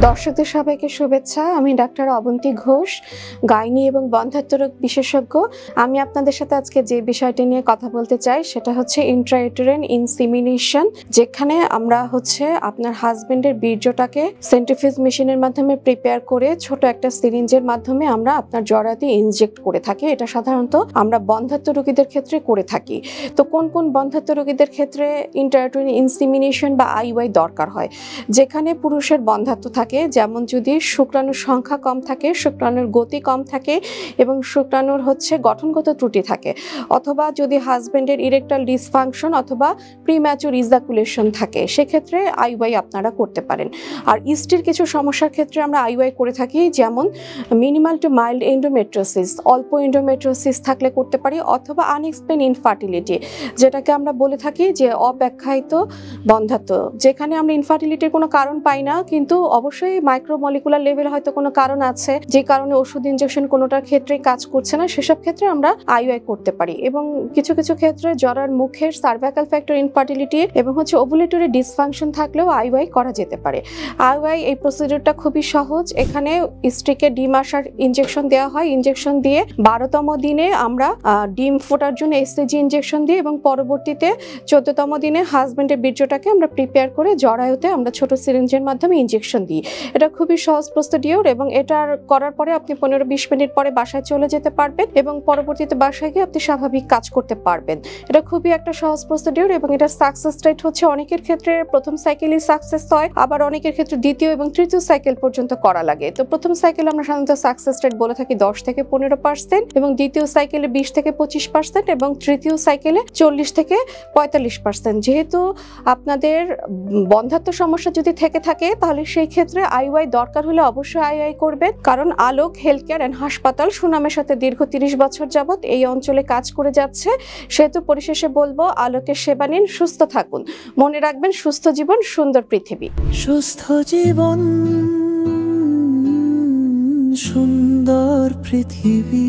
দর্শকদের সবাইকে শুভেচ্ছা। আমি ডাক্তার অবন্তী ঘোষ, গাইনি এবং বন্ধ্যাত্ব রোগ বিশেষজ্ঞ। আমি আপনাদের সাথে আজকে যে বিষয়টি নিয়ে কথা বলতে চাই সেটা হচ্ছে ইন্ট্রাইউটেরাইন ইনসিমিনেশন, যেখানে আমরা আপনার হাজবেন্ডের বীর্যটাকে সেন্ট্রিফিউজ মেশিনের মাধ্যমে প্রিপেয়ার করে ছোট একটা সিরিঞ্জের মাধ্যমে আমরা আপনার জরাতে ইনজেক্ট করে থাকি। এটা সাধারণত আমরা বন্ধ্যাত্ব রোগীদের ক্ষেত্রে করে থাকি। তো কোন কোন বন্ধ্যাত্ব রোগীদের ক্ষেত্রে ইন্ট্রাইউটেরাইন ইনসিমিনেশন বা আইওআই দরকার হয়? যেখানে পুরুষের বন্ধ্যাত্ব থাকে, যেমন যদি শুক্রাণুর সংখ্যা কম থাকে, শুক্রাণুর গতি কম থাকে এবং শুক্রাণুর গঠনগত ত্রুটি থাকে, অথবা যদি হাজবেন্ডের ইরেকটাল ডিসফাংশন অথবা প্রিম্যাচুর ইজাকুলেশন থাকে, সেক্ষেত্রে আইওআই আপনারা করতে পারেন। আর ইস্টির কিছু সমস্যার ক্ষেত্রে আমরা আইওআই করে থাকি, যেমন মিনিমাল টু মাইল্ড এন্ডোমেট্রিওসিস, অল্প এন্ডোমেট্রিওসিস থাকলে করতে পারি, অথবা আনএক্সপ্লেইন ইনফার্টিলিটি, যেটাকে আমরা বলে থাকি যে অব্যাখ্যায়িত বন্ধ্যাত্ব, যেখানে আমরা ইনফার্টিলিটির কোনো কারণ পাই না, কিন্তু অবশ্যই মাইক্রোমলিকুলার লেভেল হয়তো কোনো কারণ আছে যে কারণে ওষুধ ইনজেকশন কোনোটার ক্ষেত্রেই কাজ করছে না, সেসব ক্ষেত্রে আমরা আইওআই করতে পারি। এবং কিছু কিছু ক্ষেত্রে জরার মুখের সার্ভাইকাল ফ্যাক্টর ইনফার্টিলিটি এবং ওভুলেটরি ডিসফাংশন থাকলেও আইওআই করা যেতে পারে। আইওআই এই প্রসিডিউরটা খুবই সহজ। এখানে স্ট্রিকে ডিম আসার ইনজেকশন দেওয়া হয়, ইনজেকশন দিয়ে 12তম দিনে আমরা ডিম ফোটার জন্য এসএজি ইনজেকশন দিই এবং পরবর্তীতে 14তম দিনে হাজবেন্ডের বীর্যটাকে আমরা প্রিপেয়ার করে জরায়ুতে আমরা ছোট সিরিঞ্জের মাধ্যমে ইনজেকশন দিই। এটা খুবই সহজ প্রসিডিউর এবং এটা করার পরে আপনি 15-20 মিনিট পরে বাসায় চলে যেতে পারবেন এবং পরবর্তীতে বাসায় গিয়ে আপনি স্বাভাবিক কাজ করতে পারবেন। এটা খুবই একটা সহজ প্রসিডিউর এবং এটা সাকসেস রেট অনেকের ক্ষেত্রে প্রথম সাইকেলই সাকসেস হয়, আবার অনেকের ক্ষেত্রে দ্বিতীয় এবং তৃতীয় সাইকেল পর্যন্ত করা লাগে। তো প্রথম সাইকেল আমরা সাধারণত সাকসেস রেট বলে থাকি 10-15% এবং দ্বিতীয় সাইকেলে 20-25% এবং তৃতীয় সাইকেলে 40-45%। যেহেতু আপনাদের বন্ধ্যাত্ব সমস্যা যদি থেকে থাকে তাহলে সেই ক্ষেত্রে আইওআই দরকার হলে অবশ্যই আইওআই করবেন, কারণ আলোক হেলথ কেয়ার অ্যান্ড হাসপাতাল সুনামের সাথে দীর্ঘ 30 বছর যাবত এই অঞ্চলে কাজ করে যাচ্ছে। সেহেতু পরিশেষে বলবো, আলোকের সেবা নিন, সুস্থ থাকুন। মনে রাখবেন, সুস্থ জীবন সুন্দর পৃথিবী। সুস্থ জীবন সুন্দর পৃথিবী।